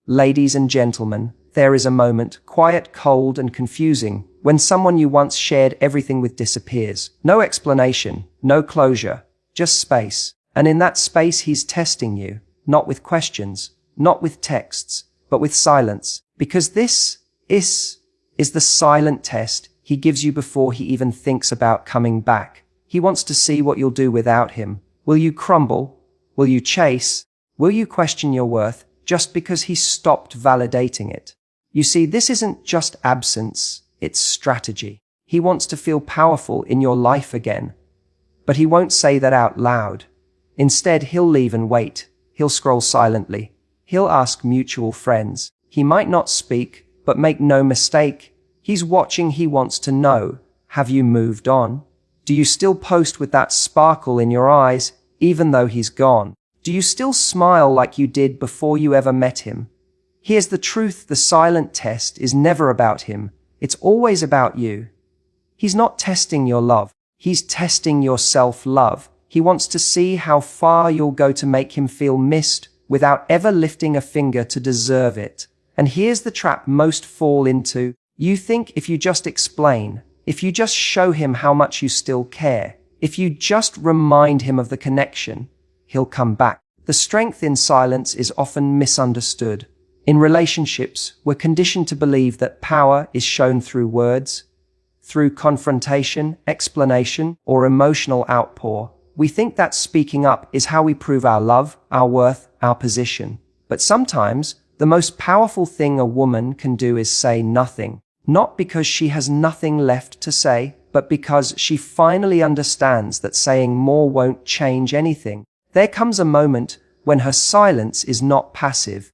Ladies and gentlemen, there is a moment, quiet, cold, and confusing, when someone you once shared everything with disappears. No explanation, no closure, just space. And in that space, he's testing you, not with questions, not with texts, but with silence. Because this is the silent test he gives you before he even thinks about coming back. He wants to see what you'll do without him. Will you crumble? Will you chase? Will you question your worth just because he stopped validating it? You see, this isn't just absence, it's strategy. He wants to feel powerful in your life again. But he won't say that out loud. Instead, he'll leave and wait. He'll scroll silently. He'll ask mutual friends. He might not speak, but make no mistake. He's watching. He wants to know, have you moved on? Do you still post with that sparkle in your eyes, even though he's gone? Do you still smile like you did before you ever met him? Here's the truth. The silent test is never about him. It's always about you. He's not testing your love. He's testing your self-love. He wants to see how far you'll go to make him feel missed without ever lifting a finger to deserve it. And here's the trap most fall into. You think if you just explain, if you just show him how much you still care, if you just remind him of the connection, he'll come back. The strength in silence is often misunderstood. In relationships, we're conditioned to believe that power is shown through words, through confrontation, explanation, or emotional outpour. We think that speaking up is how we prove our love, our worth, our position. But sometimes, the most powerful thing a woman can do is say nothing. Not because she has nothing left to say, but because she finally understands that saying more won't change anything. There comes a moment when her silence is not passive.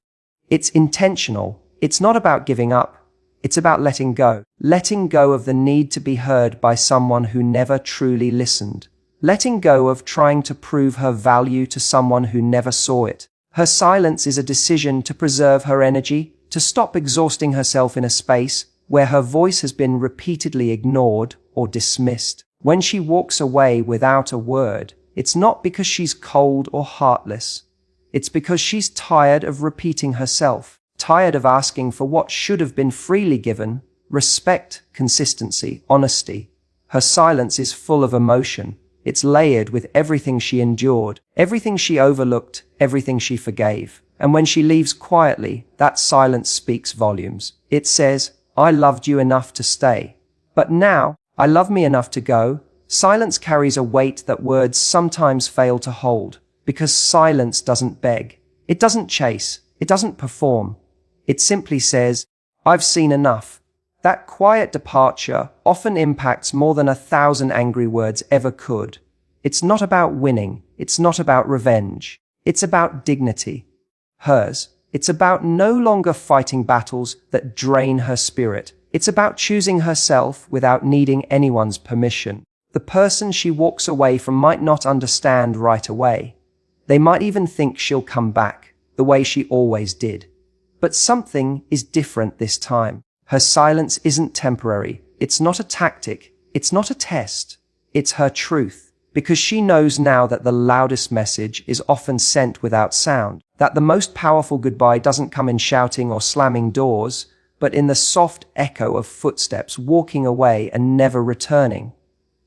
It's intentional. It's not about giving up. It's about letting go. Letting go of the need to be heard by someone who never truly listened. Letting go of trying to prove her value to someone who never saw it. Her silence is a decision to preserve her energy, to stop exhausting herself in a space where her voice has been repeatedly ignored or dismissed. When she walks away without a word, it's not because she's cold or heartless. It's because she's tired of repeating herself, tired of asking for what should have been freely given: respect, consistency, honesty. Her silence is full of emotion. It's layered with everything she endured, everything she overlooked, everything she forgave. And when she leaves quietly, that silence speaks volumes. It says, I loved you enough to stay, but now I love me enough to go. Silence carries a weight that words sometimes fail to hold, because silence doesn't beg. It doesn't chase. It doesn't perform. It simply says, I've seen enough. That quiet departure often impacts more than 1,000 angry words ever could. It's not about winning. It's not about revenge. It's about dignity. Hers. It's about no longer fighting battles that drain her spirit. It's about choosing herself without needing anyone's permission. The person she walks away from might not understand right away. They might even think she'll come back, the way she always did. But something is different this time. Her silence isn't temporary. It's not a tactic. It's not a test. It's her truth. Because she knows now that the loudest message is often sent without sound. That the most powerful goodbye doesn't come in shouting or slamming doors, but in the soft echo of footsteps walking away and never returning.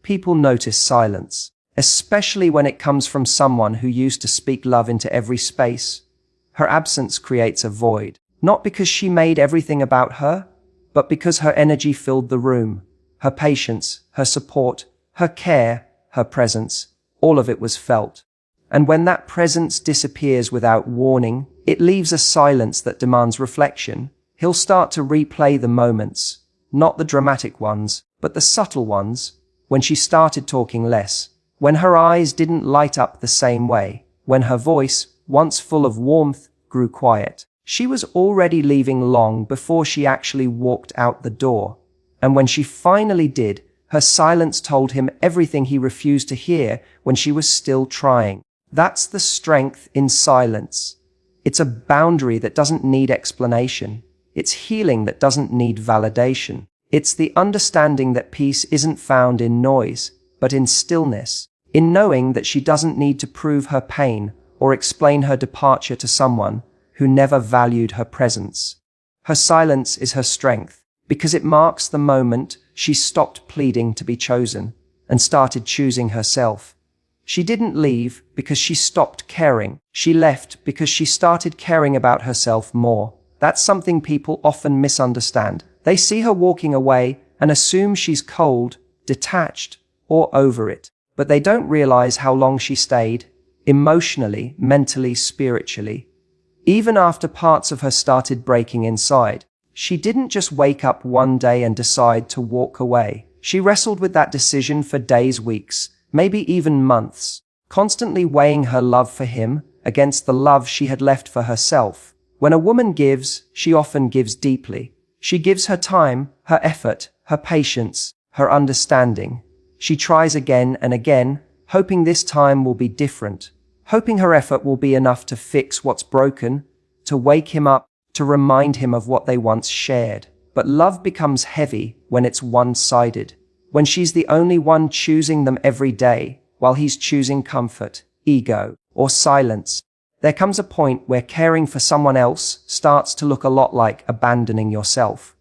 People notice silence, especially when it comes from someone who used to speak love into every space. Her absence creates a void, not because she made everything about her, but because her energy filled the room. Her patience, her support, her care, her presence, all of it was felt. And when that presence disappears without warning, it leaves a silence that demands reflection. He'll start to replay the moments, not the dramatic ones, but the subtle ones, when she started talking less, when her eyes didn't light up the same way, when her voice, once full of warmth, grew quiet. She was already leaving long before she actually walked out the door. And when she finally did, her silence told him everything he refused to hear when she was still trying. That's the strength in silence. It's a boundary that doesn't need explanation. It's healing that doesn't need validation. It's the understanding that peace isn't found in noise, but in stillness, in knowing that she doesn't need to prove her pain or explain her departure to someone, who never valued her presence. Her silence is her strength, because it marks the moment she stopped pleading to be chosen and started choosing herself. She didn't leave because she stopped caring. She left because she started caring about herself more. That's something people often misunderstand. They see her walking away and assume she's cold, detached, or over it. But they don't realize how long she stayed, emotionally, mentally, spiritually. Even after parts of her started breaking inside, she didn't just wake up one day and decide to walk away. She wrestled with that decision for days, weeks, maybe even months, constantly weighing her love for him against the love she had left for herself. When a woman gives, she often gives deeply. She gives her time, her effort, her patience, her understanding. She tries again and again, hoping this time will be different, hoping her effort will be enough to fix what's broken, to wake him up, to remind him of what they once shared. But love becomes heavy when it's one-sided, when she's the only one choosing them every day, while he's choosing comfort, ego, or silence. There comes a point where caring for someone else starts to look a lot like abandoning yourself,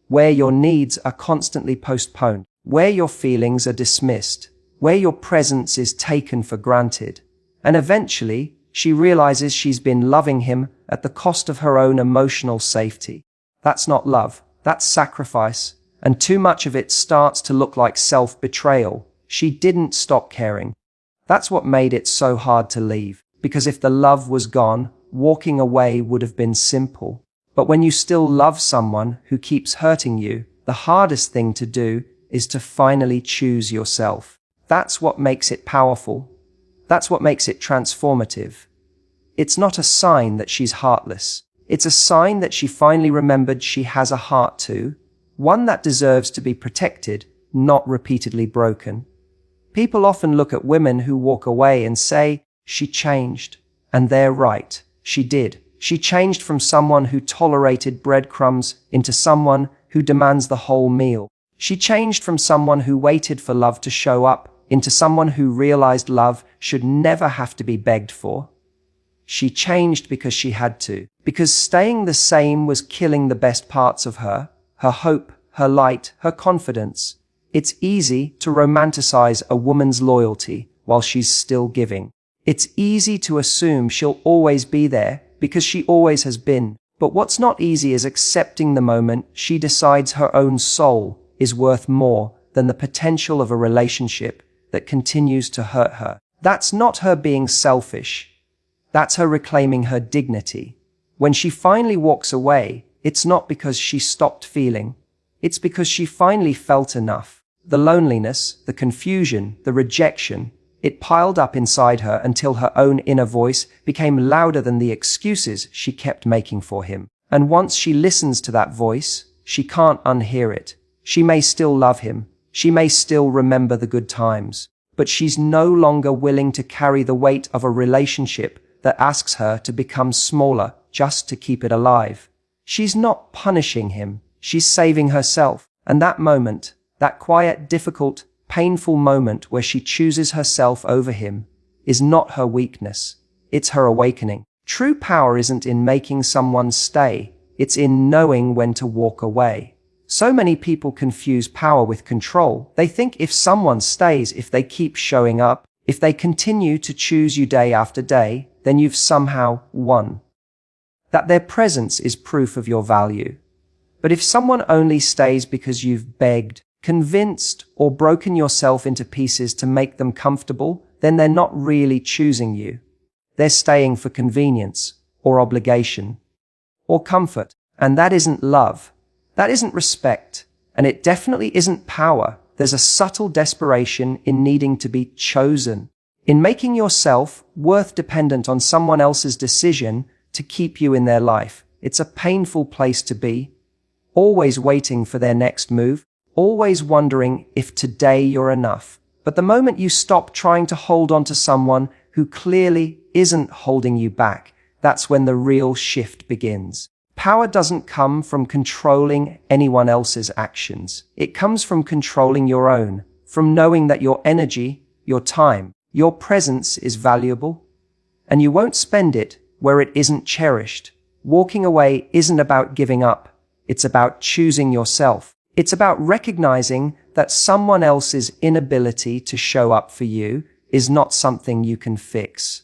where your needs are constantly postponed, where your feelings are dismissed, where your presence is taken for granted. And eventually, she realizes she's been loving him at the cost of her own emotional safety. That's not love, that's sacrifice, and too much of it starts to look like self-betrayal. She didn't stop caring. That's what made it so hard to leave, because if the love was gone, walking away would have been simple. But when you still love someone who keeps hurting you, the hardest thing to do is to finally choose yourself. That's what makes it powerful. That's what makes it transformative. It's not a sign that she's heartless. It's a sign that she finally remembered she has a heart too, one that deserves to be protected, not repeatedly broken. People often look at women who walk away and say, she changed. And they're right. She did. She changed from someone who tolerated breadcrumbs into someone who demands the whole meal. She changed from someone who waited for love to show up into someone who realized love should never have to be begged for. She changed because she had to, because staying the same was killing the best parts of her hope, her light, her confidence. It's easy to romanticize a woman's loyalty while she's still giving. It's easy to assume she'll always be there because she always has been. But what's not easy is accepting the moment she decides her own soul is worth more than the potential of a relationship that continues to hurt her. That's not her being selfish. That's her reclaiming her dignity. When she finally walks away, it's not because she stopped feeling. It's because she finally felt enough. The loneliness, the confusion, the rejection, it piled up inside her until her own inner voice became louder than the excuses she kept making for him. And once she listens to that voice, she can't unhear it. She may still love him. She may still remember the good times. But she's no longer willing to carry the weight of a relationship that asks her to become smaller just to keep it alive. She's not punishing him. She's saving herself. And that moment, that quiet, difficult, painful moment where she chooses herself over him, is not her weakness. It's her awakening. True power isn't in making someone stay. It's in knowing when to walk away. So many people confuse power with control. They think if someone stays, if they keep showing up, if they continue to choose you day after day, then you've somehow won. That their presence is proof of your value. But if someone only stays because you've begged, convinced, or broken yourself into pieces to make them comfortable, then they're not really choosing you. They're staying for convenience, or obligation, or comfort. And that isn't love. That isn't respect. And it definitely isn't power. There's a subtle desperation in needing to be chosen, in making yourself worth dependent on someone else's decision to keep you in their life. It's a painful place to be, always waiting for their next move, always wondering if today you're enough. But the moment you stop trying to hold on to someone who clearly isn't holding you back, that's when the real shift begins. Power doesn't come from controlling anyone else's actions. It comes from controlling your own, from knowing that your energy, your time, your presence is valuable, and you won't spend it where it isn't cherished. Walking away isn't about giving up. It's about choosing yourself. It's about recognizing that someone else's inability to show up for you is not something you can fix.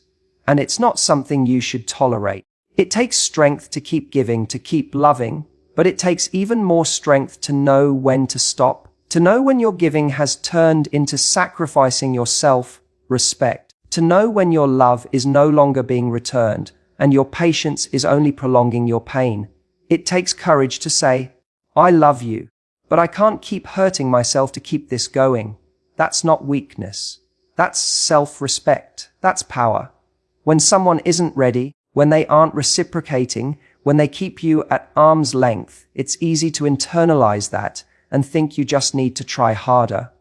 And it's not something you should tolerate. It takes strength to keep giving, to keep loving, but it takes even more strength to know when to stop, to know when your giving has turned into sacrificing your self-respect, to know when your love is no longer being returned and your patience is only prolonging your pain. It takes courage to say, I love you, but I can't keep hurting myself to keep this going. That's not weakness. That's self-respect. That's power. When someone isn't ready, when they aren't reciprocating, when they keep you at arm's length, it's easy to internalize that and think you just need to try harder.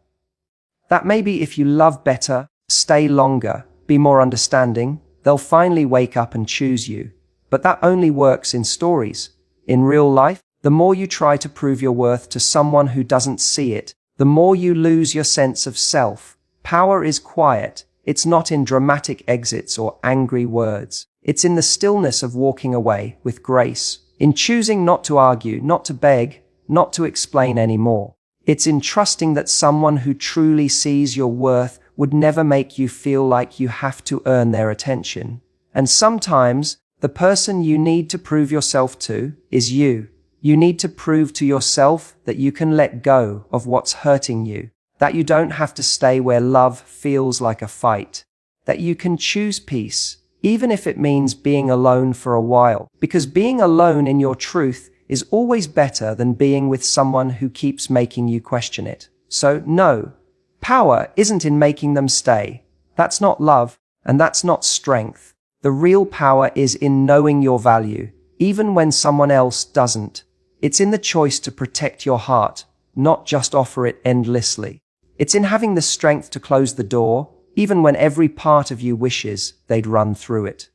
That maybe if you love better, stay longer, be more understanding, they'll finally wake up and choose you. But that only works in stories. In real life, the more you try to prove your worth to someone who doesn't see it, the more you lose your sense of self. Power is quiet. It's not in dramatic exits or angry words. It's in the stillness of walking away with grace, in choosing not to argue, not to beg, not to explain anymore. It's in trusting that someone who truly sees your worth would never make you feel like you have to earn their attention. And sometimes, the person you need to prove yourself to is you. You need to prove to yourself that you can let go of what's hurting you, that you don't have to stay where love feels like a fight, that you can choose peace, even if it means being alone for a while, because being alone in your truth is always better than being with someone who keeps making you question it. So no, power isn't in making them stay. That's not love, and that's not strength. The real power is in knowing your value, even when someone else doesn't. It's in the choice to protect your heart, not just offer it endlessly. It's in having the strength to close the door, even when every part of you wishes they'd run through it.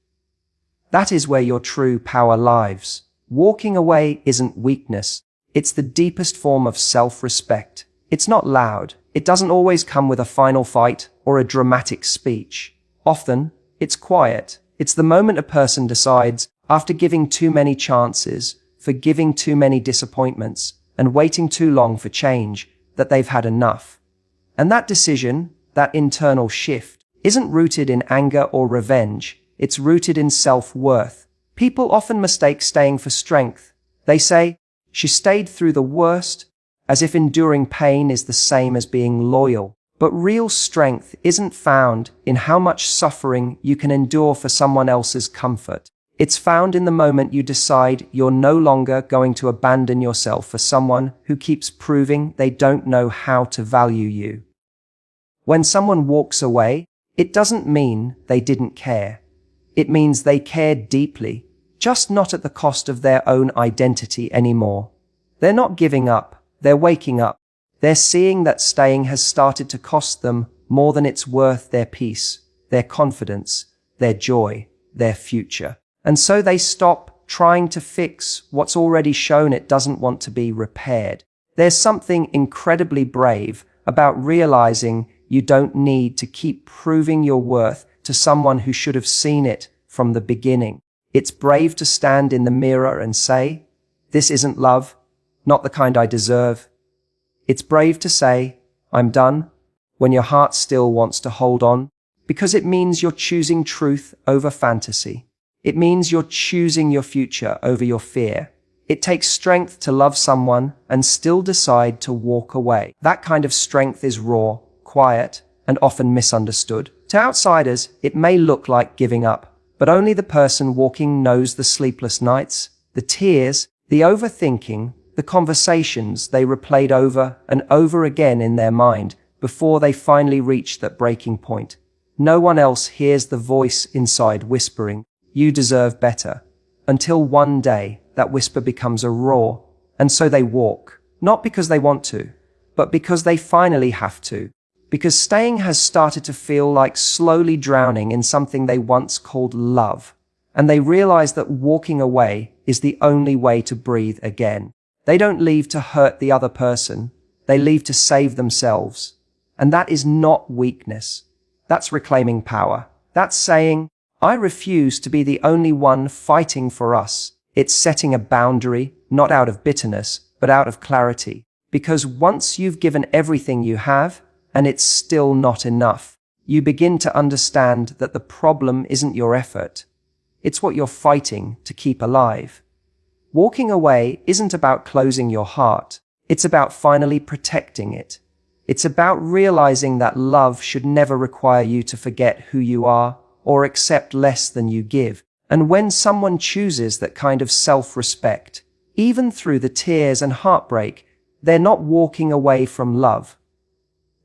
That is where your true power lies. Walking away isn't weakness. It's the deepest form of self-respect. It's not loud. It doesn't always come with a final fight or a dramatic speech. Often, it's quiet. It's the moment a person decides, after giving too many chances, forgiving too many disappointments, and waiting too long for change, that they've had enough. And that decision, that internal shift, isn't rooted in anger or revenge. It's rooted in self-worth. People often mistake staying for strength. They say, she stayed through the worst, as if enduring pain is the same as being loyal. But real strength isn't found in how much suffering you can endure for someone else's comfort. It's found in the moment you decide you're no longer going to abandon yourself for someone who keeps proving they don't know how to value you. When someone walks away, it doesn't mean they didn't care. It means they cared deeply, just not at the cost of their own identity anymore. They're not giving up, they're waking up. They're seeing that staying has started to cost them more than it's worth their peace, their confidence, their joy, their future. And so they stop trying to fix what's already shown it doesn't want to be repaired. There's something incredibly brave about realizing you don't need to keep proving your worth to someone who should have seen it from the beginning. It's brave to stand in the mirror and say, this isn't love, not the kind I deserve. It's brave to say, I'm done, when your heart still wants to hold on, because it means you're choosing truth over fantasy. It means you're choosing your future over your fear. It takes strength to love someone and still decide to walk away. That kind of strength is raw, quiet, and often misunderstood. To outsiders, it may look like giving up, but only the person walking knows the sleepless nights, the tears, the overthinking, the conversations they replayed over and over again in their mind before they finally reached that breaking point. No one else hears the voice inside whispering, you deserve better, until one day that whisper becomes a roar, and so they walk, not because they want to, but because they finally have to, because staying has started to feel like slowly drowning in something they once called love, and they realize that walking away is the only way to breathe again. They don't leave to hurt the other person, they leave to save themselves. And that is not weakness. That's reclaiming power. That's saying, I refuse to be the only one fighting for us. It's setting a boundary, not out of bitterness, but out of clarity. Because once you've given everything you have, and it's still not enough, you begin to understand that the problem isn't your effort. It's what you're fighting to keep alive. Walking away isn't about closing your heart. It's about finally protecting it. It's about realizing that love should never require you to forget who you are or accept less than you give. And when someone chooses that kind of self-respect, even through the tears and heartbreak, they're not walking away from love.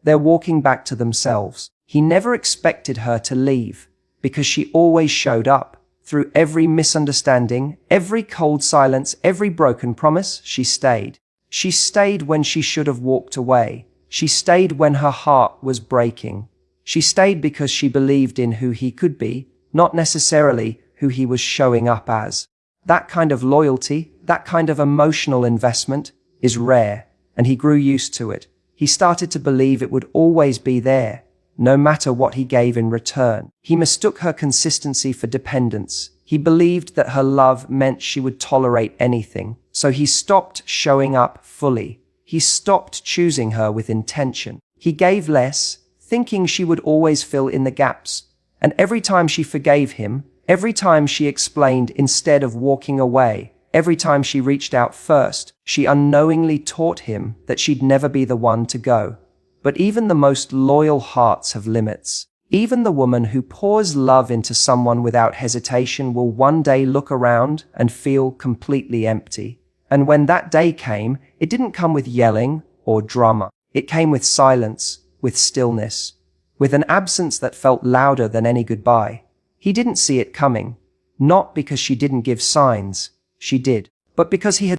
They're walking back to themselves. He never expected her to leave because she always showed up. Through every misunderstanding, every cold silence, every broken promise, she stayed. She stayed when she should have walked away. She stayed when her heart was breaking. She stayed because she believed in who he could be, not necessarily who he was showing up as. That kind of loyalty, that kind of emotional investment is rare, and he grew used to it. He started to believe it would always be there, no matter what he gave in return. He mistook her consistency for dependence. He believed that her love meant she would tolerate anything. So he stopped showing up fully. He stopped choosing her with intention. He gave less, thinking she would always fill in the gaps. And every time she forgave him, every time she explained instead of walking away, every time she reached out first, she unknowingly taught him that she'd never be the one to go. But even the most loyal hearts have limits. Even the woman who pours love into someone without hesitation will one day look around and feel completely empty. And when that day came, it didn't come with yelling or drama. It came with silence, with stillness, with an absence that felt louder than any goodbye. He didn't see it coming. Not because she didn't give signs. She did. But because he had